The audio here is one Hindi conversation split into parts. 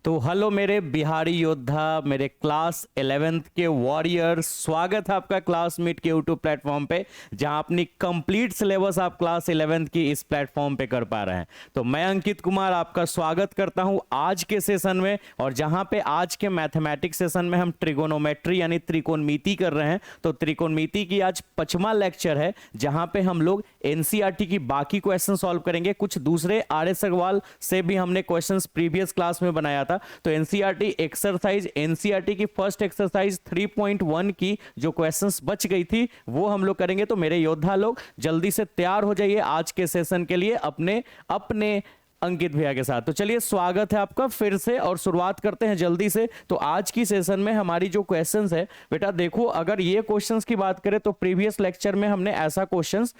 तो हेलो मेरे बिहारी योद्धा, मेरे क्लास 11th के वॉरियर, स्वागत है आपका क्लासमेट के यूट्यूब प्लेटफॉर्म पे, जहां अपनी कंप्लीट सिलेबस आप क्लास 11th की इस प्लेटफॉर्म पे कर पा रहे हैं। तो मैं अंकित कुमार आपका स्वागत करता हूं आज के सेशन में, और जहां पे आज के मैथमेटिक्स सेशन में हम ट्रिगोनोमेट्री यानी त्रिकोणमिति कर रहे हैं। तो त्रिकोणमिति की आज 5वां लेक्चर है, जहां पे हम लोग एनसीईआरटी की बाकी क्वेश्चन सॉल्व करेंगे। कुछ दूसरे आर.एस. अग्रवाल से भी हमने क्वेश्चंस प्रीवियस क्लास में बनाया था। तो एनसीईआरटी एक्सरसाइज, एनसीईआरटी की फर्स्ट एक्सरसाइज 3.1 की जो क्वेश्चंस बच गई थी वो हम लोग करेंगे। तो मेरे योद्धा लोग जल्दी से तैयार हो जाइए आज के सेशन के लिए अपने अपने अंकित भैया के साथ। तो चलिए, स्वागत है आपका फिर से और शुरुआत करते हैं जल्दी से। तो आज की सेशन में हमारी जो क्वेश्चंस है बेटा, देखो अगर ये क्वेश्चंस की बात करें तो प्रीवियस लेक्चर में हमने ऐसा क्वेश्चंस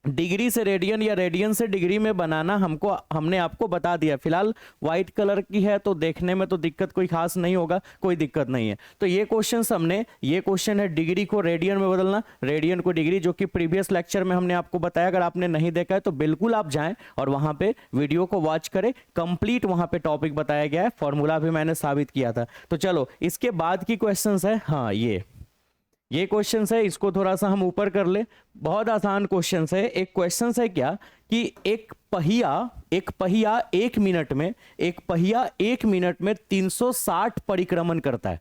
डिग्री से रेडियन या रेडियन से डिग्री में बनाना हमने आपको बता दिया। फिलहाल व्हाइट कलर की है तो देखने में तो दिक्कत कोई खास नहीं होगा, कोई दिक्कत नहीं है। तो ये क्वेश्चन है डिग्री को रेडियन में बदलना, रेडियन को डिग्री, जो कि प्रीवियस लेक्चर में हमने आपको बताया। अगर आपने नहीं देखा है तो बिल्कुल आप जाएं और वहां पे वीडियो को वॉच करें, कंप्लीट वहां पे टॉपिक बताया गया है, फॉर्मूला भी मैंने साबित किया था। तो चलो इसके बाद की क्वेश्चन है, हाँ ये क्वेश्चन है, इसको थोड़ा सा हम ऊपर कर ले। बहुत आसान क्वेश्चन है। एक क्वेश्चन है क्या कि एक पहिया एक मिनट में 360 परिक्रमण करता है।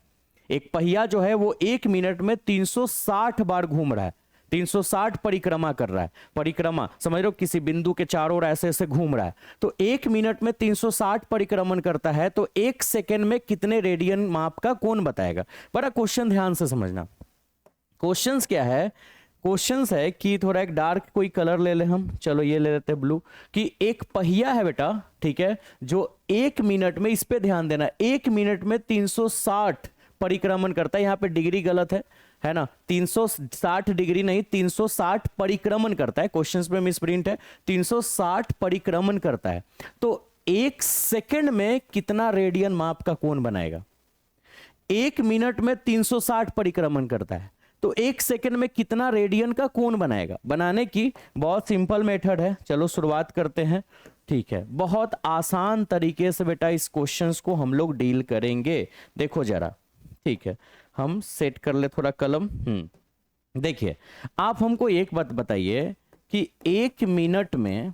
एक पहिया जो है वो एक मिनट में 360 बार घूम रहा है, 360 परिक्रमा कर रहा है। परिक्रमा समझ लो, किसी बिंदु के चारों ओर ऐसे ऐसे घूम रहा है। तो एक मिनट में 360 परिक्रमण करता है, तो एक सेकेंड में कितने रेडियन माप का कौन बताएगा। बड़ा क्वेश्चन ध्यान से समझना। क्वेश्चंस क्या है, क्वेश्चंस है कि थोड़ा एक डार्क कोई कलर ले ले हम, चलो ये ले लेते हैं ब्लू, कि एक पहिया है बेटा, ठीक है, जो एक मिनट में, इस पे ध्यान देना, एक मिनट में 360 परिक्रमण करता है। यहां पे डिग्री गलत है ना, 360 डिग्री नहीं, 360 परिक्रमण करता है। क्वेश्चंस पे मिसप्रिंट है, 360 परिक्रमण करता है। तो एक सेकंड में कितना रेडियन माप का कोण बनाएगा। एक मिनट में 360 परिक्रमण करता है, तो एक सेकंड में कितना रेडियन का कोण बनाएगा। बनाने की बहुत सिंपल मेथड है, चलो शुरुआत करते हैं। ठीक है, बहुत आसान तरीके से बेटा इस क्वेश्चंस को हम लोग डील करेंगे। देखो जरा, ठीक है, हम सेट कर ले थोड़ा कलम। देखिए, आप हमको एक बात बताइए कि एक मिनट में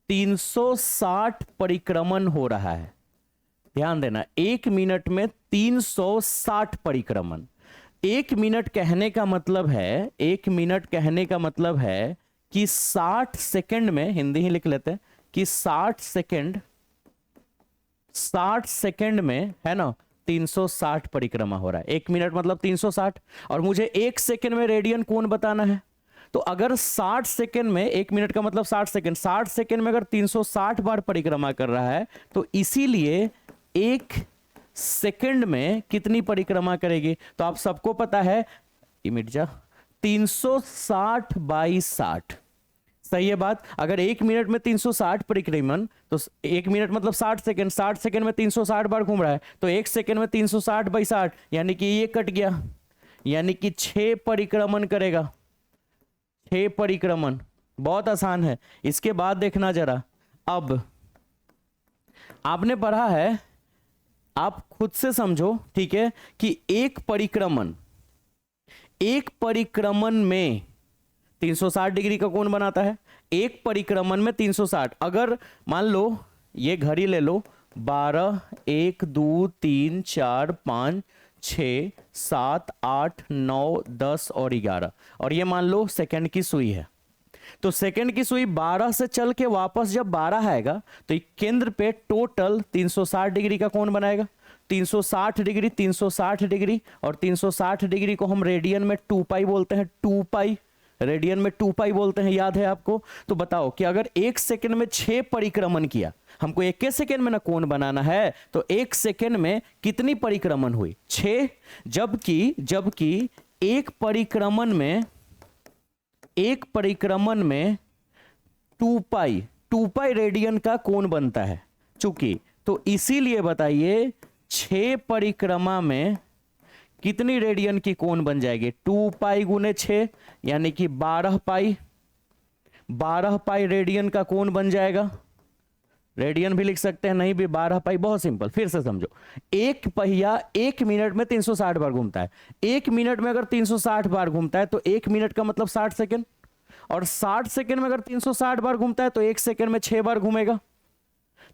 360 परिक्रमण हो रहा है। ध्यान देना, एक मिनट में 360 परिक्रमण। एक मिनट कहने का मतलब है कि 60 सेकंड में, हिंदी ही लिख लेते हैं कि 60 सेकंड में, है ना, 360 परिक्रमा हो रहा है। एक मिनट मतलब 360, और मुझे एक सेकंड में रेडियन कोण बताना है। तो अगर 60 सेकंड में, एक मिनट का मतलब 60 सेकंड में अगर 360 बार परिक्रमा कर रहा है, तो इसीलिए एक सेकंड में कितनी परिक्रमा करेगी। तो आप सबको पता है, मिट जा, 360 बाई 60, सही है बात। अगर एक मिनट में 360 परिक्रमण, तो एक मिनट मतलब 60 सेकंड, 60 सेकंड में 360 बार घूम रहा है, तो एक सेकंड में 360 बाई 60, यानी कि ये कट गया, यानी कि 6 परिक्रमण करेगा। 6 परिक्रमण, बहुत आसान है। इसके बाद देखना जरा, अब आपने पढ़ा है, आप खुद से समझो, ठीक है, कि एक परिक्रमण में 360 डिग्री का कोण बनाता है। एक परिक्रमण में 360, अगर मान लो ये घड़ी ले लो, 12, 1, 2, 3, 4, 5, 6, 7, 8, 9, 10 और 11, और ये मान लो सेकंड की सुई है। तो सेकंड की सुई 12 से चल के वापस जब 12 आएगा, तो केंद्र पे टोटल 360 डिग्री का कोण बनाएगा। 360 डिग्री, 360 डिग्री, और 360 डिग्री को हम रेडियन में 2 पाई बोलते हैं। 2 पाई रेडियन में 2 पाई बोलते हैं, याद है आपको। तो बताओ कि अगर एक सेकंड में 6 परिक्रमण किया, हमको एक सेकंड में ना कोण बनाना है, तो एक सेकंड में कितनी परिक्रमण हुई, 6। जबकि एक परिक्रमण में 2 पाई रेडियन का कोण बनता है, चूंकि। तो इसीलिए बताइए 6 परिक्रमा में कितनी रेडियन की कोण बन जाएगी। 2 पाई गुने 6, यानी कि 12 पाई रेडियन का कोण बन जाएगा। रेडियन भी लिख सकते हैं, नहीं भी 12 पाई। बहुत सिंपल, फिर से समझो। एक पहिया 1 मिनट में 360 बार घूमता है। 1 मिनट में अगर 360 बार घूमता है तो 1 मिनट का मतलब 60 सेकेंड, और 60 सेकेंड में अगर 360 बार घूमता है तो 1 सेकेंड में 6 बार घूमेगा।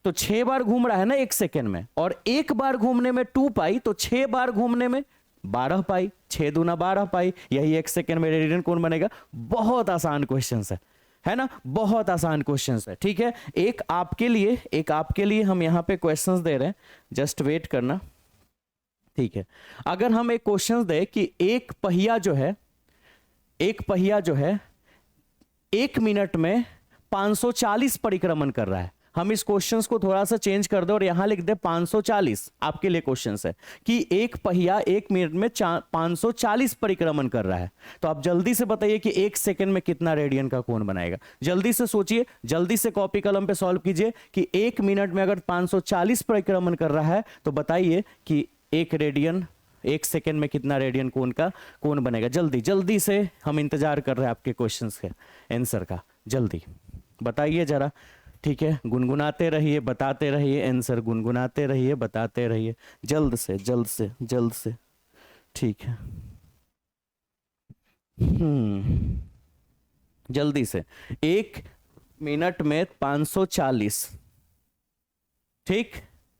तो 6 बार घूम रहा है ना 1 सेकेंड में, और एक बार घूमने में 2 पाई, तो 6 बार घूमने में 12 पाई, 6 दूना 12 पाई, यही 1 सेकेंड में रेडियन कौन बनेगा। बहुत आसान क्वेश्चन है ना, बहुत आसान क्वेश्चन है। ठीक है, एक आपके लिए हम यहां पे क्वेश्चंस दे रहे हैं, जस्ट वेट करना। ठीक है, अगर हम एक क्वेश्चन दे कि एक पहिया जो है 1 मिनट में 540 परिक्रमण कर रहा है। हम इस क्वेश्चन को थोड़ा सा चेंज कर दो और यहां लिख दे 540। आपके लिए क्वेश्चन है कि एक पहिया 1 मिनट में 540 परिक्रमण कर रहा है। तो आप जल्दी से बताइए कि 1 सेकंड में कितना रेडियन का कोण बनाएगा। जल्दी से सोचिए, जल्दी से कॉपी कलम पे सॉल्व कीजिए कि 1 मिनट में अगर 540 परिक्रमण कर रहा है तो बताइए कि 1 सेकंड में कितना रेडियन कोण का कोण बनेगा। जल्दी जल्दी से, हम इंतजार कर रहे हैं आपके क्वेश्चंस के आंसर का, जल्दी बताइए जरा। ठीक है, गुनगुनाते रहिए, बताते रहिए आंसर, गुनगुनाते रहिए, बताते रहिए, जल्द से जल्द से जल्द से। ठीक है, जल्दी से। 1 मिनट में 540। ठीक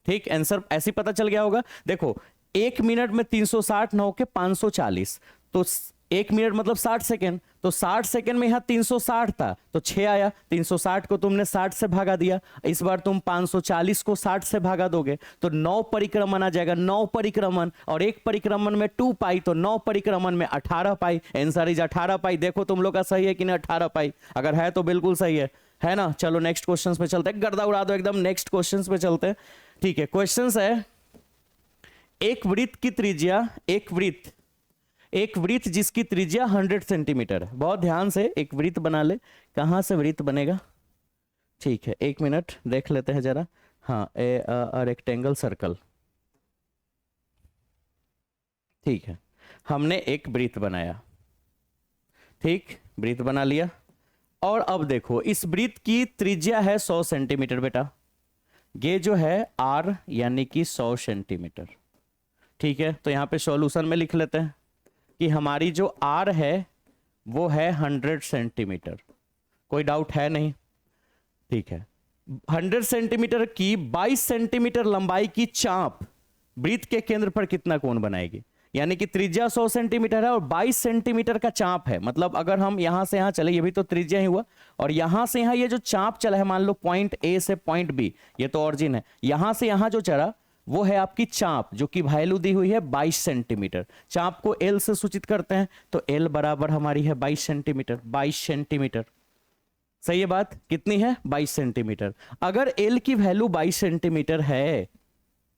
ठीक, आंसर ऐसे पता चल गया होगा। देखो 1 मिनट में 360 ना होके 540, तो 1 मिनट मतलब 60 सेकेंड, तो 60 सेकेंड में यहां 360 था तो 6 आया। 360 को तुमने 60 से भागा दिया, इस बार तुम 540 को 60 से भागा दोगे तो 9 परिक्रमण आ जाएगा। 9 परिक्रमण, और एक परिक्रमण में 2 पाई, तो 9 परिक्रमण में 18 पाई। आंसर इज 18 पाई। देखो तुम लोग का सही है कि नहीं 18 पाई, अगर है तो बिल्कुल सही है ना। चलो नेक्स्ट क्वेश्चन पे चलते हैं, गर्दा उड़ा दो एकदम। नेक्स्ट क्वेश्चन पे चलते हैं। ठीक है, क्वेश्चन है एक वृत्त की त्रिज्या, एक वृत्त जिसकी त्रिज्या 100 सेंटीमीटर है। बहुत ध्यान से एक वृत्त बना ले। कहां से वृत्त बनेगा? ठीक है, 1 मिनट देख लेते हैं जरा। हाँ, रेक्टेंगल सर्कल। ठीक है, हमने एक वृत्त बनाया। ठीक, वृत्त बना लिया, और अब देखो इस वृत्त की त्रिज्या है 100 सेंटीमीटर बेटा। ये जो है r यानी कि 100 सेंटीमीटर। ठीक है, तो यहां पे सॉल्यूशन में लिख लेते हैं कि हमारी जो r है वो है 100 सेंटीमीटर। कोई डाउट है नहीं? ठीक है, 100 सेंटीमीटर की 22 सेंटीमीटर लंबाई की चाप वृत्त के केंद्र पर कितना कोण बनाएगी। यानी कि त्रिज्या 100 सेंटीमीटर है और 22 सेंटीमीटर का चाप है। मतलब अगर हम यहां से यहां चले, ये भी तो त्रिज्या ही हुआ, और यहां से यहां ये जो चाप चला है, मान लो पॉइंट ए से पॉइंट बी, ये तो ऑरिजिन है, यहां से यहां जो चला वो है आपकी चाप, जो कि वैल्यू दी हुई है 22 सेंटीमीटर। चाप को एल से सूचित करते हैं, तो एल बराबर हमारी है 22 सेंटीमीटर। 22 सेंटीमीटर, सही है बात? कितनी है? 22 सेंटीमीटर। अगर एल की वैल्यू 22 सेंटीमीटर है,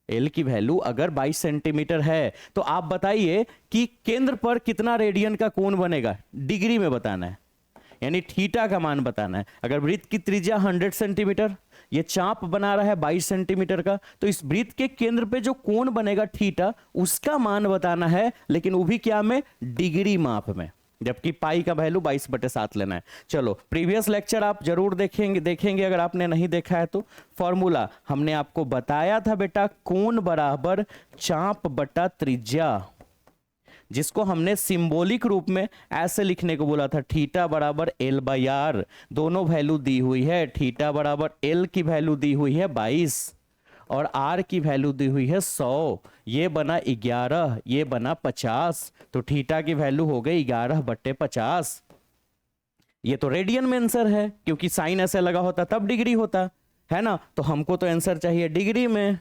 एल की वैल्यू अगर 22 सेंटीमीटर है, तो आप बताइए कि केंद्र पर कितना रेडियन का कोण बनेगा। डिग्री में बताना है, यानी थीटा का मान बताना है। अगर वृत्त की त्रिज्या 100 सेंटीमीटर, ये चाप बना रहा है 22 सेंटीमीटर का, तो इस वृत्त के केंद्र पे जो कोण बनेगा थीटा, उसका मान बताना है, लेकिन वो भी क्या में? डिग्री माप में, जबकि पाई का वैल्यू 22/7 लेना है। चलो, प्रीवियस लेक्चर आप जरूर देखेंगे अगर आपने नहीं देखा है तो। फॉर्मूला हमने आपको बताया था बेटा, कोण बराबर चाप बटा त्रिज्या, जिसको हमने सिंबॉलिक रूप में ऐसे लिखने को बोला था, थीटा बराबर एल बाई आर। दोनों वैल्यू दी हुई है, थीटा बराबर एल की वैल्यू दी हुई है 22 और आर की वैल्यू दी हुई है 100। ये बना 11, ये बना 50, तो थीटा की वैल्यू हो गई 11/50। ये तो रेडियन में आंसर है, क्योंकि साइन ऐसे लगा होता तब डिग्री होता है ना। तो हमको तो आंसर चाहिए डिग्री में,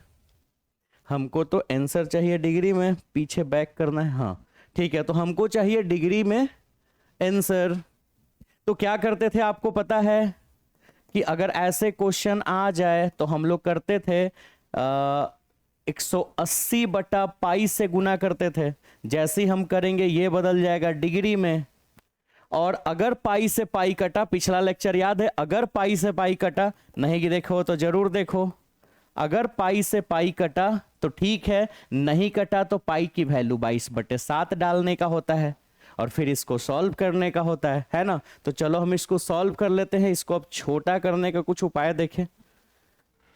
हमको तो आंसर चाहिए डिग्री में। पीछे बैक करना है, हाँ ठीक है, तो हमको चाहिए डिग्री में आंसर। तो क्या करते थे आपको पता है कि अगर ऐसे क्वेश्चन आ जाए तो हम लोग करते थे 180/पाई से गुना करते थे। जैसे ही हम करेंगे ये बदल जाएगा डिग्री में, और अगर पाई से पाई कटा, पिछला लेक्चर याद है, अगर पाई से पाई कटा, नहीं कि देखो तो जरूर देखो, अगर पाई से पाई कटा तो ठीक है, नहीं कटा तो पाई की वैल्यू 22/7 डालने का होता है और फिर इसको सॉल्व करने का होता है ना। तो चलो हम इसको सॉल्व कर लेते हैं। इसको अब छोटा करने का कुछ उपाय देखें।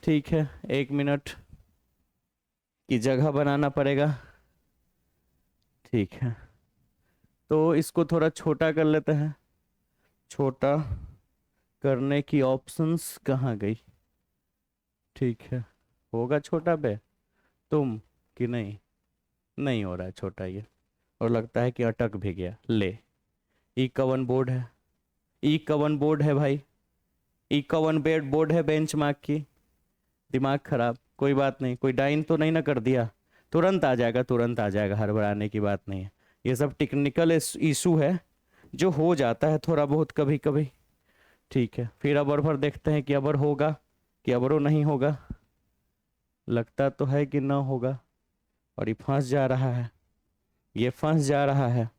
ठीक है, 1 मिनट की जगह बनाना पड़ेगा। ठीक है, तो इसको थोड़ा छोटा कर लेते हैं। छोटा करने की ऑप्शंस कहाँ गई? ठीक है, होगा छोटा बे तुम कि नहीं? नहीं हो रहा है छोटा ये, और लगता है कि अटक भी गया। ले, ई कवन बोर्ड है, ई कवन बोर्ड है भाई, ई कवन बेड बोर्ड है बेंच मार्क की। दिमाग खराब, कोई बात नहीं, कोई डाइन तो नहीं ना कर दिया? तुरंत आ जाएगा, तुरंत आ जाएगा, हड़बड़ाने की बात नहीं है। ये सब टेक्निकल इशू है जो हो जाता है थोड़ा बहुत कभी कभी। ठीक है, फिर अबर पर देखते हैं कि अबर होगा कि अबरो नहीं होगा। लगता तो है कि ना होगा, और ये फंस जा रहा है, ये फंस जा रहा है।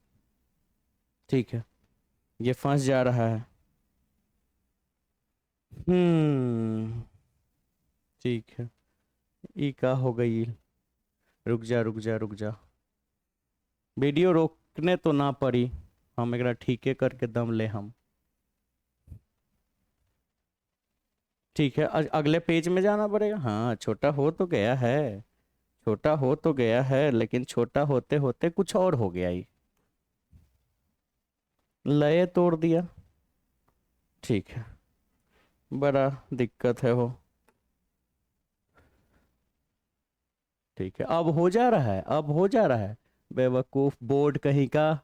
ठीक है, ये फंस जा रहा है। ठीक है, ई का हो गई। रुक जा रुक जा रुक जा, वीडियो रोकने तो ना पड़ी, हम एक ठीके करके दम ले हम। ठीक है, अगले पेज में जाना पड़ेगा। हाँ, छोटा हो तो गया है, छोटा हो तो गया है, लेकिन छोटा होते होते कुछ और हो गया ही, लय तोड़ दिया। ठीक है, बड़ा दिक्कत है वो। ठीक है, अब हो जा रहा है, अब हो जा रहा है। बेवकूफ बोर्ड कहीं का,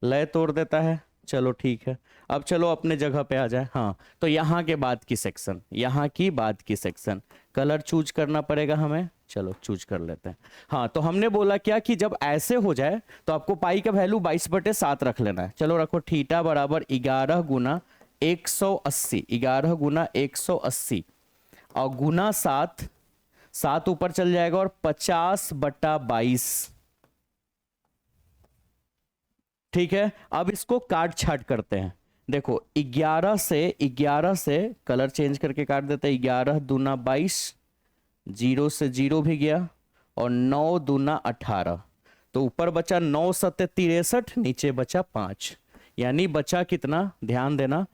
लय तोड़ देता है। चलो ठीक है, अब चलो अपने जगह पे आ जाए। हाँ, तो यहाँ के बाद की सेक्शन, यहाँ की बाद की सेक्शन, कलर चूज करना पड़ेगा हमें। चलो चूज कर लेते हैं। हाँ, तो हमने बोला क्या कि जब ऐसे हो जाए तो आपको पाई का वैल्यू 22/7 रख लेना है। चलो रखो, थीटा बराबर 11 गुना 180, 11 गुना 180 और गुना 7, 7 ऊपर चल जाएगा और 50/22। ठीक है, अब इसको काट छाट करते हैं। देखो 11 से कलर चेंज करके काट देते हैं। 11 दूना 22, 0 से 0 भी गया, और 9 दूना 18, तो ऊपर बचा 9 सत्ते 63, नीचे बचा 5, यानी बचा कितना? ध्यान देना,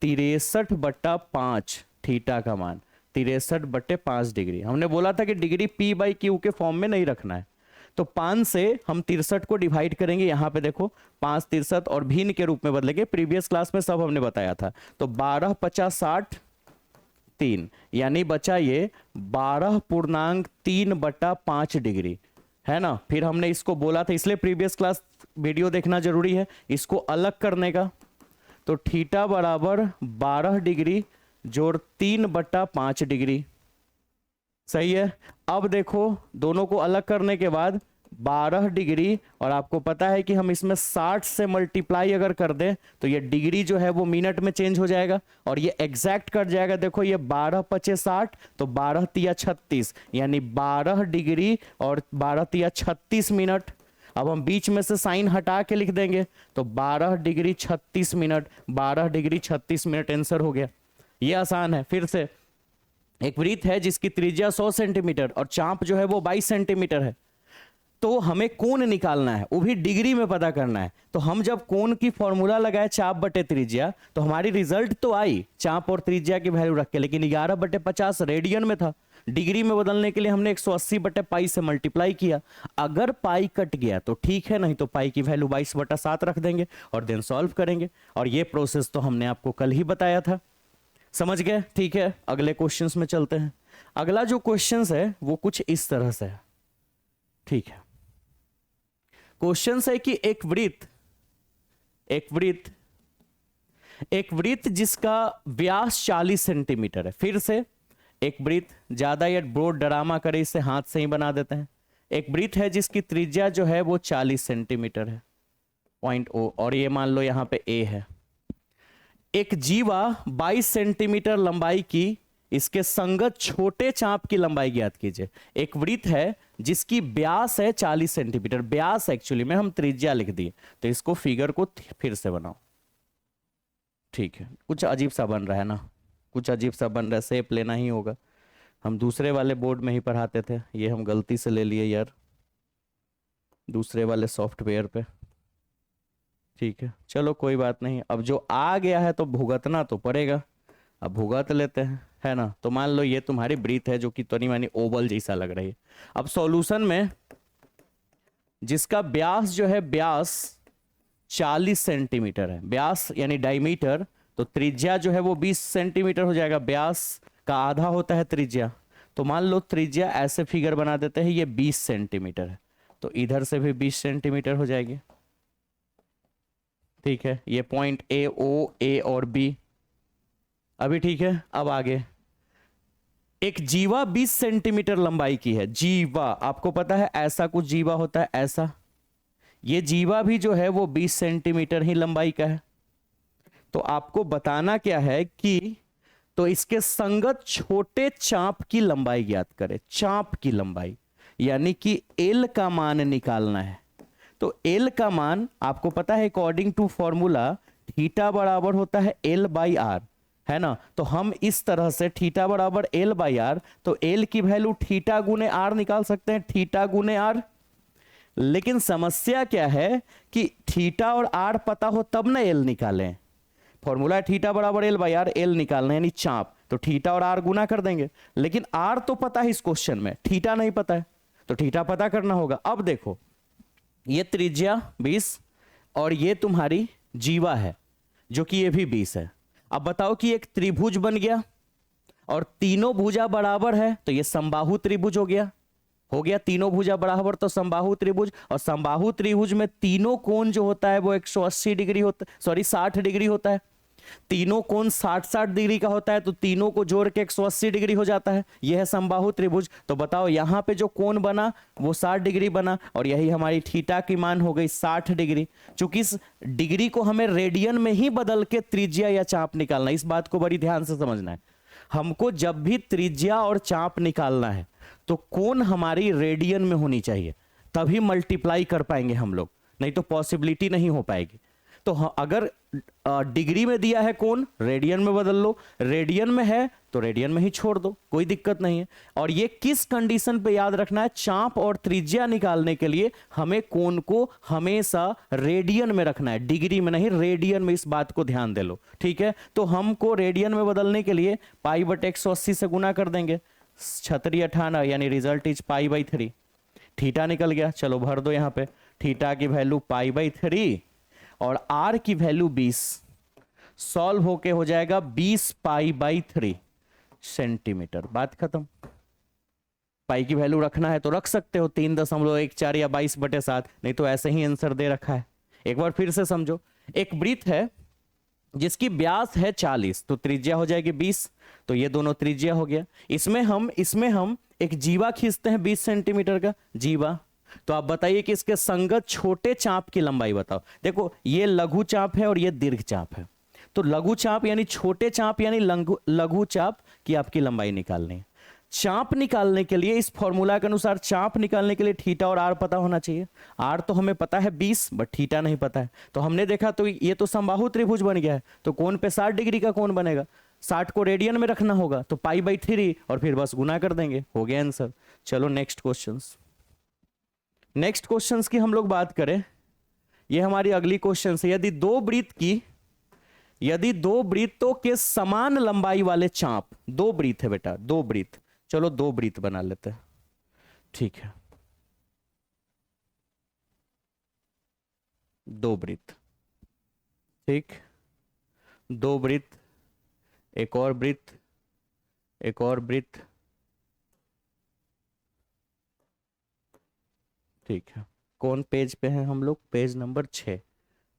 63/5 थीटा का मान, 63/5 डिग्री। हमने बोला था कि डिग्री P/Q के फॉर्म में नहीं रखना है। तो 5 से हम 63 को डिवाइड करेंगे। यहाँ पे देखो 5 63 और भिन्न के रूप में बदलेंगे, प्रीवियस क्लास में सब हमने बताया था। तो 12 50 60 3, यानी बचा ये 12.3/5 डिग्री, है ना। फिर हमने इसको बोला था, इसलिए प्रीवियस क्लास वीडियो देखना जरूरी है इसको अलग करने का। तो थीटा बराबर 12 डिग्री जोड़ 3/5 डिग्री, सही है। अब देखो दोनों को अलग करने के बाद 12 डिग्री, और आपको पता है कि हम इसमें 60 से मल्टीप्लाई अगर कर दें तो ये डिग्री जो है वो मिनट में चेंज हो जाएगा और ये एग्जैक्ट कट जाएगा। देखो ये 12 पचे 60, तो 12 तिया 36, यानी 12 डिग्री और 12 तिया 36 मिनट। अब हम बीच में से साइन हटा के लिख देंगे, तो 12 degree 36 minute, 12 degree 36 minute answer हो गया। ये आसान है। फिर से, एक वृत्त है जिसकी त्रिज्या 100 सेंटीमीटर और चाप जो है वो 22 सेंटीमीटर है। तो हमें कोण निकालना है, वो भी डिग्री में पता करना है। तो हम जब कोण की फॉर्मूला लगाए चाप बटे त्रिज्या, तो हमारी रिजल्ट तो आई चाप और त्रिज्या की वैल्यू रख के, लेकिन 11/50 रेडियन में था। डिग्री में बदलने के लिए हमने 180/पाई से मल्टीप्लाई किया। अगर पाई कट गया तो ठीक है, नहीं तो पाई की वैल्यू 22/7 रख देंगे और देन सॉल्व करेंगे। और ये प्रोसेस तो हमने आपको कल ही बताया था, समझ गए? ठीक है, अगले क्वेश्चंस में चलते हैं। अगला जो क्वेश्चंस है वो कुछ इस तरह से है। ठीक है, क्वेश्चंस है कि एक वृत्त जिसका व्यास 40 सेंटीमीटर है। फिर से, एक वृत्त, ज्यादा या ब्रॉड ड्रामा करे इसे हाथ से ही बना देते हैं। एक वृत्त है जिसकी त्रिज्या जो है वो 40 सेंटीमीटर है, पॉइंट O, और ये मान लो यहां पे A है। एक जीवा 22 सेंटीमीटर लंबाई की, इसके संगत छोटे चाप की लंबाई ज्ञात कीजिए। एक वृत्त है जिसकी व्यास है 40 सेंटीमीटर, व्यास एक्चुअली में हम त्रिज्या लिख दिए, तो इसको फिगर को फिर से बनाओ। ठीक है, कुछ अजीब सा बन रहा है ना, कुछ अजीब सा बन रहा है, शेप लेना ही होगा। हम दूसरे वाले बोर्ड में ही पढ़ाते थे, ये हम गलती से ले लिए यार, दूसरे वाले सॉफ्टवेयर पे। ठीक है, चलो कोई बात नहीं, अब जो आ गया है तो भुगतना तो पड़ेगा, अब भुगत लेते हैं। है ना। तो मान लो ये तुम्हारी वृत्त है जो कि तनी मानी ओवल जैसा लग रही है। अब सॉल्यूशन में जिसका व्यास जो है, व्यास 40 सेंटीमीटर है, व्यास यानी डायमीटर, तो त्रिज्या जो है वो 20 सेंटीमीटर हो जाएगा। व्यास का आधा होता है त्रिज्या, तो मान लो त्रिज्या ऐसे फिगर बना देते हैं, ये 20 सेंटीमीटर है, तो इधर से भी 20 सेंटीमीटर हो जाएगी। ठीक है, ये पॉइंट ए, ओ, ए और बी अभी ठीक है। अब आगे एक जीवा 20 सेंटीमीटर लंबाई की है। जीवा आपको पता है ऐसा कुछ जीवा होता है, ऐसा ये जीवा भी जो है वो 20 सेंटीमीटर ही लंबाई का है। तो आपको बताना क्या है कि तो इसके संगत छोटे चाप की लंबाई ज्ञात करें। चाप की लंबाई यानी कि एल का मान निकालना है। तो एल का मान आपको पता है अकॉर्डिंग टू फॉर्मूला थीटा बराबर होता है एल बाई आर, है ना। तो हम इस तरह से थीटा बराबर एल बाई आर, तो एल की वैल्यू थीटा गुने आर निकाल सकते हैं, थीटा गुने आर। लेकिन समस्या क्या है कि थीटा और आर पता हो तब ना एल निकालें। फॉर्मूला थीटा बराबर एल बाई आर, एल निकालना है यानी चाप, तो थीटा और आर गुना कर देंगे। लेकिन आर तो पता है इस क्वेश्चन में, थीटा नहीं पता है, तो थीटा पता करना होगा। अब देखो ये त्रिज्या 20 और ये तुम्हारी जीवा है जो कि ये भी 20 है। अब बताओ कि एक त्रिभुज बन गया और तीनों भुजा बराबर है, तो ये समबाहु त्रिभुज हो गया तीनों भुजा बराबर तो समबाहु त्रिभुज। और समबाहु त्रिभुज में तीनों कोण जो होता है वो 180 डिग्री होता, सॉरी 60 डिग्री होता है। तीनों कोण 60-60 डिग्री का होता है, तो तीनों को जोड़ के 180 डिग्री हो जाता है। यह है समबाहु त्रिभुज। तो बताओ यहां पे जो कोण बना वो 60 डिग्री बना, और यही हमारी थीटा की मान हो गई 60 डिग्री। चूंकि इस डिग्री को हमें रेडियन में ही बदल के त्रिज्या या चाप निकालना है, इस बात को बड़ी ध्यान से समझना है। हमको जब भी त्रिज्या और चाप निकालना है तो कोण हमारी रेडियन में होनी चाहिए, तभी मल्टीप्लाई कर पाएंगे हम लोग, नहीं तो पॉसिबिलिटी नहीं हो पाएगी। तो अगर डिग्री में दिया है कोण, रेडियन में बदल लो, रेडियन में है तो रेडियन में ही छोड़ दो, कोई दिक्कत नहीं है। और ये किस कंडीशन पे याद रखना है, चाप और त्रिज्या निकालने के लिए हमें कोण को हमेशा रेडियन में रखना है, डिग्री में नहीं, रेडियन में। इस बात को ध्यान दे लो, ठीक है। तो हमको रेडियन में बदलने के लिए पाई बटे 180 से गुना कर देंगे, 36 यानी result is pi by 3। Theta निकल गया, चलो भर दो यहां पे। थीटा की वैल्यू पाई बाई 3 और आर की वैल्यू 20, सॉल्व होके हो जाएगा 20 पाई बाई 3 सेंटीमीटर। बात खत्म। पाई की वैल्यू रखना है तो रख सकते हो 3.14 या 22/7, नहीं तो ऐसे ही आंसर दे रखा है। एक बार फिर से समझो, एक वृत्त है जिसकी व्यास है 40, तो त्रिज्या हो जाएगी 20, तो ये दोनों त्रिज्या हो गया। इसमें हम एक जीवा खींचते हैं 20 सेंटीमीटर का जीवा। तो आप बताइए कि इसके संगत छोटे चाप की लंबाई बताओ। देखो ये लघु चाप है और ये दीर्घ चाप है, तो लघु चाप यानी छोटे चाप यानी लघु चाप की आपकी लंबाई निकालनी है। चाप निकालने के लिए इस फॉर्मूला के अनुसार चाप निकालने के लिए थीटा और आर पता होना चाहिए। आर तो हमें पता है 20, बट थीटा नहीं पता है। तो हमने देखा तो ये तो समबाहु त्रिभुज बन गया है, तो कोण पे 60 डिग्री का कोण बनेगा, 60 को रेडियन में रखना होगा, तो पाई बाई 3 और फिर बस गुना कर देंगे, हो गया आंसर। चलो नेक्स्ट क्वेश्चन की हम लोग बात करें, ये हमारी अगली क्वेश्चन है। यदि दो वृत्तों के समान लंबाई वाले चाप, दो वृत्त है बेटा, दो वृत्त, चलो दो वृत्त बना लेते हैं, ठीक है। दो वृत्त, ठीक, दो वृत्त, एक और वृत्त, एक और वृत्त, ठीक है। कौन पेज पे हैं हम लोग, पेज नंबर 6,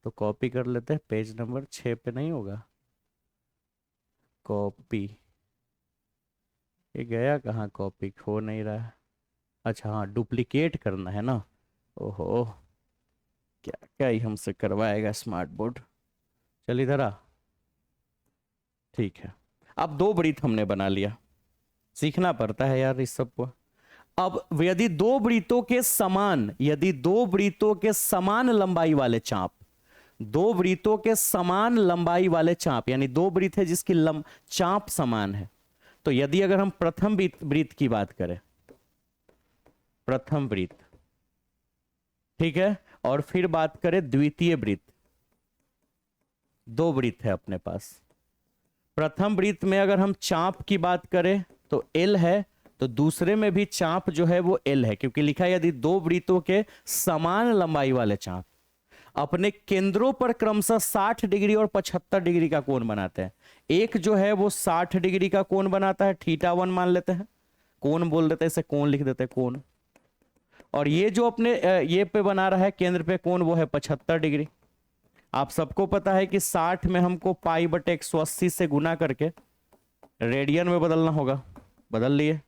तो कॉपी कर लेते हैं। पेज नंबर 6 पे नहीं होगा, कॉपी, ये गया कहाँ, कॉपी हो नहीं रहा है। अच्छा हाँ, डुप्लीकेट करना है ना, ओहो क्या क्या ही हमसे करवाएगा स्मार्ट बोर्ड। चल इधर आ, ठीक है। अब दो वृत्त हमने बना लिया, सीखना पड़ता है यार इस सब को। अब यदि दो वृत्तों के समान लंबाई वाले चाप, दो वृत्तों के समान लंबाई वाले चाप, यानी दो वृत्त है जिसकी चाप समान है, तो यदि अगर हम प्रथम वृत्त की बात करें, प्रथम वृत्त, ठीक है, और फिर बात करें द्वितीय वृत्त, दो वृत्त है अपने पास, प्रथम वृत्त में अगर हम चाप की बात करें तो एल है, तो दूसरे में भी चाप जो है वो एल है, क्योंकि लिखा है यदि दो वृत्तों के समान लंबाई वाले चाप अपने केंद्रों पर क्रमशः 60 डिग्री और 75 डिग्री का कोण बनाते हैं। एक जो है वो 60 डिग्री का कोण बनाता है, θ1 मान लेते हैं, कोण बोल देते हैं, इसे कोण लिख देते हैं, कोण। और ये जो अपने ये पे बना रहा है केंद्र पे कोण, वो है 75 डिग्री। आप सबको पता है कि 60 में हमको पाई बटे 180 से गुना करके रेडियन में बदलना होगा, बदल लिए।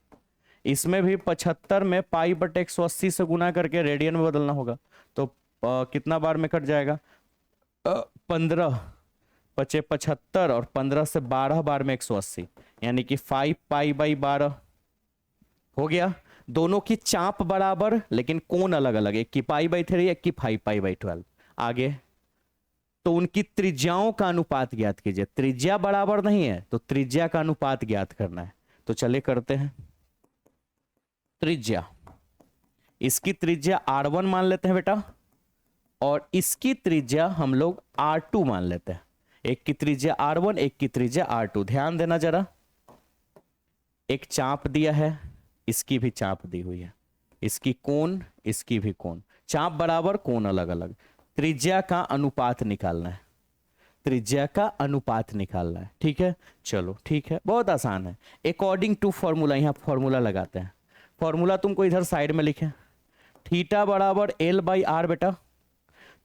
इसमें भी 75 में पाई बटे 180 से गुना करके रेडियन में बदलना होगा, तो कितना बार में कट जाएगा, 15 बचे 75 और 15 से 12 बार में 180, यानी कि 5 पाई बाई 12 हो गया। दोनों की चाप बराबर लेकिन कोण अलग अलग, एक की पाई बाई 3, एक की 5 पाई बाई 12। आगे तो उनकी त्रिज्याओं का अनुपात ज्ञात कीजिए। त्रिज्या बराबर नहीं है तो त्रिज्या का अनुपात ज्ञात करना है, तो चलिए करते हैं। त्रिज्या, इसकी त्रिज्या R1 मान लेते हैं बेटा, और इसकी त्रिज्या हम लोग R2 मान लेते हैं। एक की त्रिज्या R1, एक की त्रिज्या R2। ध्यान देना जरा, एक चाप दिया है, इसकी भी चाप दी हुई है, इसकी कोण, इसकी भी कोण, चाप बराबर कोण अलग अलग। त्रिज्या का अनुपात निकालना है, त्रिज्या का अनुपात निकालना है, ठीक है। चलो ठीक है, बहुत आसान है। अकॉर्डिंग टू फॉर्मूला, यहां फॉर्मूला लगाते हैं। फॉर्मूला तुमको इधर साइड में लिखे, थीटा बराबर एल बाई आर बेटा।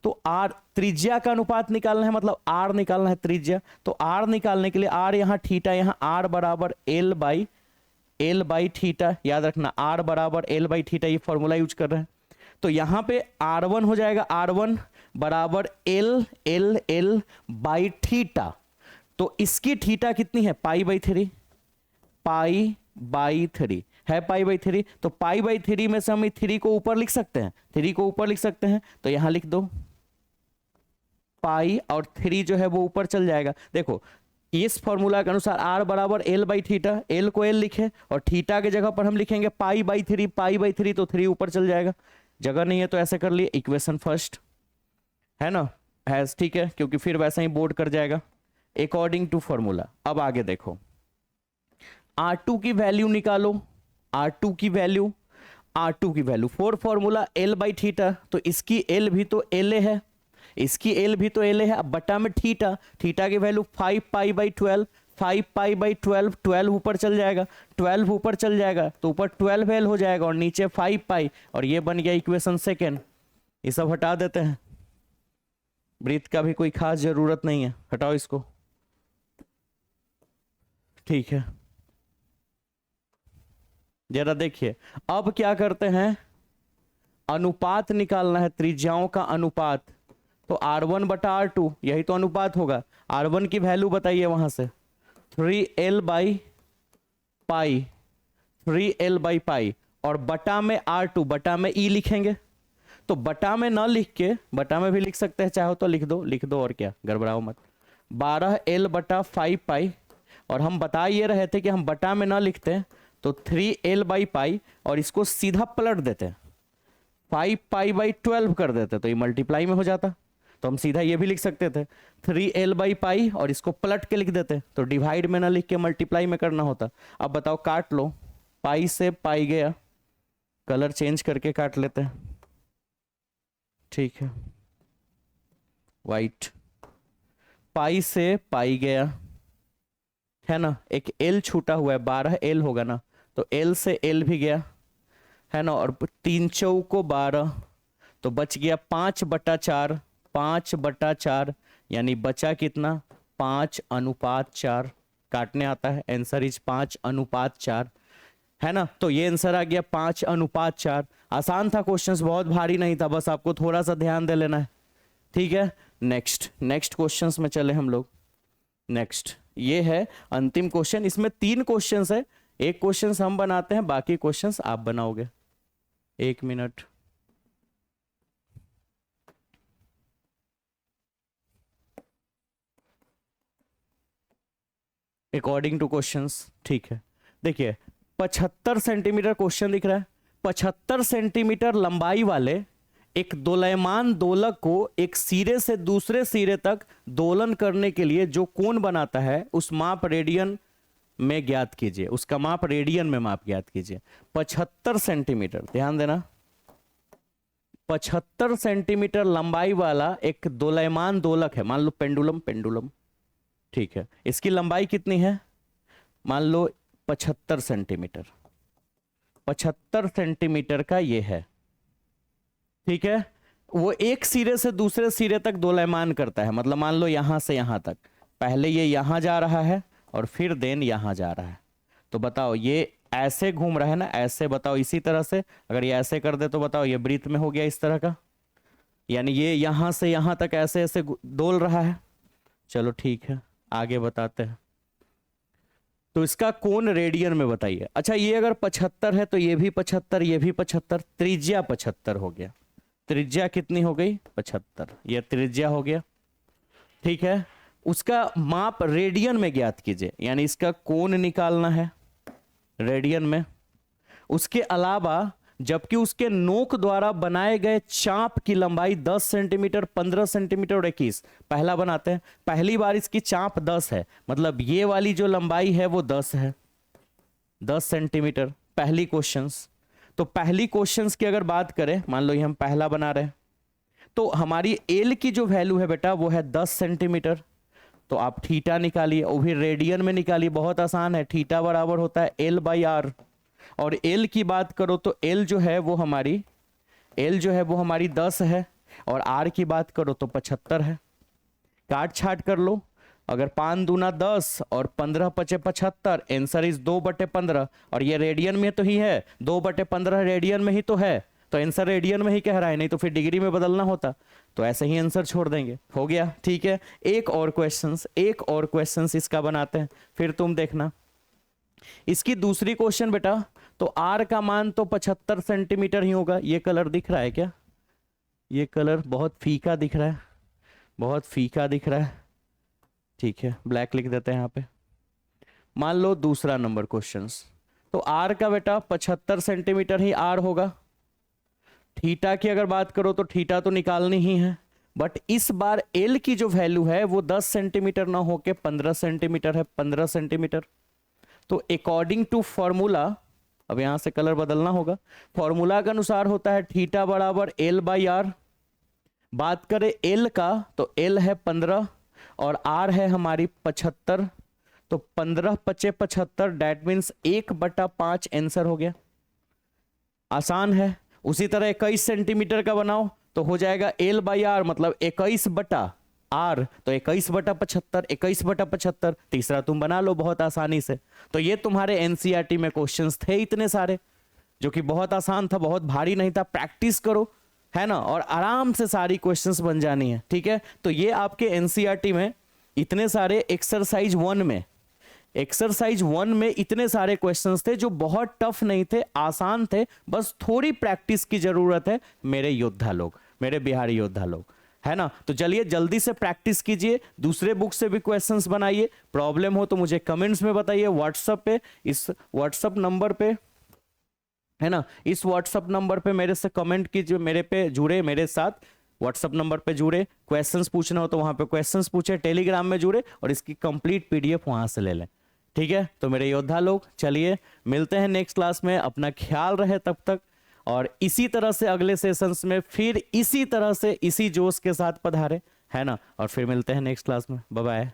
तो आर त्रिज्या का अनुपात निकालना है, मतलब आर निकालना है त्रिज्या। तो आर निकालने के लिए आर यहाँ थीटा, यहाँ आर बराबर एल बाई थीटा। याद रखना आर बराबर एल बाई थीटा, ये फॉर्मूला यूज कर रहे हैं। तो यहां पे R1 हो जाएगा, R1 बराबर L L L by theta. तो इसकी थीटा कितनी है, पाई बाई 3, पाई बाई 3 है, पाई बाई 3। तो पाई बाई 3 में से हम 3 को ऊपर लिख सकते हैं, 3 को ऊपर लिख सकते हैं, तो यहां लिख दो पाई, और 3 जो है वो ऊपर चल जाएगा। देखो इस फॉर्मूला के अनुसार आर बराबर एल बाई थीटा, एल को एल लिखे और थीटा के जगह पर हम लिखेंगे पाई बाई 3, पाई बाई 3, तो 3 ऊपर चल जाएगा। जगह नहीं है तो ऐसे कर लिए, इक्वेशन फर्स्ट है ना, हैज, ठीक है, क्योंकि फिर वैसा ही बोर्ड कर जाएगा अकॉर्डिंग टू फॉर्मूला। अब आगे देखो, R2 की वैल्यू निकालो, R2 की वैल्यू, R2 की value for formula L by theta. तो इसकी एल भी तो एल है, इसकी एल भी तो एल है। अब बटा में थीटा, थीटा की value 5 pi by 12, 5 pi by 12, 12 ऊपर चल जाएगा, 12 ऊपर चल जाएगा तो ऊपर 12 एल हो जाएगा और नीचे 5 पाई, और ये बन गया इक्वेशन सेकेंड। ये सब हटा देते हैं, वृत्त का भी कोई खास जरूरत नहीं है, हटाओ इसको, ठीक है। जरा देखिए अब क्या करते हैं, अनुपात निकालना है, त्रिज्याओं का अनुपात। तो R1 बटा R2, यही तो अनुपात होगा। R1 की वैल्यू बताइए वहां से, 3L by pi, 3L by pi, और बटा में R2, बटा में E लिखेंगे। तो बटा में ना लिख के, बटा में भी लिख सकते हैं, चाहो तो लिख दो और क्या, गड़बड़ाओ मत। 12L बटा 5 पाई, और हम बता ये रहे थे कि हम बटा में ना लिखते तो 3L बाई पाई, और इसको सीधा पलट देते, 5 पाई बाई 12 कर देते, तो ये मल्टीप्लाई में हो जाता। तो हम सीधा ये भी लिख सकते थे 3L बाई पाई, और इसको पलट के लिख देते, तो डिवाइड में ना लिख के मल्टीप्लाई में करना होता। अब बताओ, काट लो, पाई से पाई गया, कलर चेंज करके काट लेते हैं, ठीक है, वाइट। पाई से पाई गया है ना, एक L छूटा हुआ है, 12L होगा ना, तो L से L भी गया है ना, और 3 चौको 12, तो बच गया 5 बटा 4, 5 बटा 4, यानी बचा कितना, 5 अनुपात 4। काटने आता है, आंसर इज 5 अनुपात 4 है ना। तो ये आंसर आ गया 5 अनुपात 4। आसान था क्वेश्चंस, बहुत भारी नहीं था, बस आपको थोड़ा सा ध्यान दे लेना है, ठीक है। नेक्स्ट क्वेश्चंस में चले हम लोग। नेक्स्ट ये है अंतिम क्वेश्चन, इसमें 3 क्वेश्चंस है, एक क्वेश्चन हम बनाते हैं, बाकी क्वेश्चंस आप बनाओगे। 1 मिनट, अकॉर्डिंग टू क्वेश्चंस, ठीक है। देखिए 75 सेंटीमीटर क्वेश्चन दिख रहा है, 75 सेंटीमीटर लंबाई वाले एक दोलयमान दोलक को एक सिरे से दूसरे सिरे तक दोलन करने के लिए जो कोण बनाता है उस माप रेडियन में ज्ञात कीजिए, उसका माप रेडियन में माप ज्ञात कीजिए। 75 सेंटीमीटर, ध्यान देना, 75 सेंटीमीटर लंबाई वाला एक दोलयमान दोलक है, मान लो पेंडुलम, ठीक है, इसकी लंबाई कितनी है, मान लो 75 सेंटीमीटर, 75 सेंटीमीटर का ये है, ठीक है। वो एक सिरे से दूसरे सिरे तक दोलयमान करता है, मतलब मान लो यहां से यहां तक, पहले ये यहां जा रहा है और फिर देन यहां जा रहा है। तो बताओ ये ऐसे घूम रहा है ना, ऐसे, बताओ इसी तरह से अगर ये ऐसे कर दे तो बताओ ये वृत्त में हो गया इस तरह का, यानी ये यहां से यहां तक ऐसे ऐसे डोल रहा है। चलो ठीक है, आगे बताते हैं। तो इसका कोण रेडियन में बताइए। अच्छा, ये अगर 75 है तो ये भी 75, ये भी 75, त्रिज्या 75 हो गया। त्रिज्या कितनी हो गई, 75, ये त्रिज्या हो गया, ठीक है। उसका माप रेडियन में ज्ञात कीजिए, यानी इसका कोण निकालना है रेडियन में। उसके अलावा जबकि उसके नोक द्वारा बनाए गए चाप की लंबाई 10 सेंटीमीटर, 15 सेंटीमीटर और 21, पहला बनाते हैं। पहली बार इसकी चाप 10 है, मतलब ये वाली जो लंबाई है वो 10 है, 10 सेंटीमीटर, पहली क्वेश्चंस। तो पहली क्वेश्चंस की अगर बात करें, मान लो ये हम पहला बना रहे हैं, तो हमारी एल की जो वैल्यू है बेटा वो है 10 सेंटीमीटर। तो आप थीटा निकालिए, वो भी रेडियन में निकालिए, बहुत आसान है। थीटा बराबर होता है एल बाई आर। और एल की बात करो तो एल जो है वो हमारी 10 है, और आर की बात करो तो 75 है। काट छाट कर लो, अगर 5 दूना 10 और 15 पचे 75, आंसर इज 2/15। और ये रेडियन में तो ही है, 2/15 रेडियन में ही तो है, तो आंसर रेडियन में ही कह रहा है, नहीं तो फिर डिग्री में बदलना होता। तो ऐसे ही आंसर छोड़ देंगे, हो गया, ठीक है। एक और क्वेश्चंस इसका बनाते हैं, फिर तुम देखना। इसकी दूसरी क्वेश्चन बेटा, तो आर का मान तो 75 सेंटीमीटर ही होगा। ये कलर दिख रहा है क्या, ये कलर बहुत फीका दिख रहा है, बहुत फीका दिख रहा है, ठीक है, ब्लैक लिख देते हैं यहाँ पे। मान लो दूसरा नंबर क्वेश्चंस, तो आर का बेटा 75 सेंटीमीटर ही आर होगा। थीटा की अगर बात करो तो थीटा तो निकालनी ही है, बट इस बार एल की जो वैल्यू है वो 10 सेंटीमीटर ना होके 15 सेंटीमीटर है, 15 सेंटीमीटर। तो अकॉर्डिंग टू फॉर्मूला, अब यहां से कलर बदलना होगा, फॉर्मूला के अनुसार होता है थीटा बराबर एल बाई आर। बात करें एल का, तो एल है 15 और आर है हमारी 75, तो 15 पचे 75, डेट मीन्स 1/5 आंसर हो गया। आसान है। उसी तरह 21 सेंटीमीटर का बनाओ तो हो जाएगा एल बाई आर, मतलब 21/r, तो 21/75, 21/75। तीसरा तुम बना लो बहुत आसानी से। तो ये तुम्हारे एनसीईआरटी में क्वेश्चंस थे इतने सारे, जो कि बहुत आसान था, बहुत भारी नहीं था। प्रैक्टिस करो, है ना, और आराम से सारी क्वेश्चंस बन जानी है, ठीक है। तो ये आपके एनसीईआरटी में इतने सारे एक्सरसाइज 1 में इतने सारे क्वेश्चंस थे जो बहुत टफ नहीं थे, आसान थे, बस थोड़ी प्रैक्टिस की जरूरत है मेरे योद्धा लोग, मेरे बिहारी योद्धा लोग, है ना। तो चलिए जल्दी से प्रैक्टिस कीजिए, दूसरे बुक से भी क्वेश्चंस बनाइए। प्रॉब्लम हो तो मुझे कमेंट्स में बताइए, व्हाट्सएप पे, इस व्हाट्सएप नंबर पे, है ना, इस व्हाट्सएप नंबर पे मेरे से कमेंट कीजिए, मेरे पे जुड़े, मेरे साथ व्हाट्सएप नंबर पे जुड़े। क्वेश्चंस पूछना हो तो वहां पे क्वेश्चंस पूछे, टेलीग्राम में जुड़े और इसकी कंप्लीट पीडीएफ वहां से ले लें, ठीक है। तो मेरे योद्धा लोग, चलिए मिलते हैं नेक्स्ट क्लास में, अपना ख्याल रहे तब तक, और इसी तरह से अगले सेशंस में फिर इसी तरह से इसी जोश के साथ पधारे, है ना। और फिर मिलते हैं नेक्स्ट क्लास में, बाय बाय।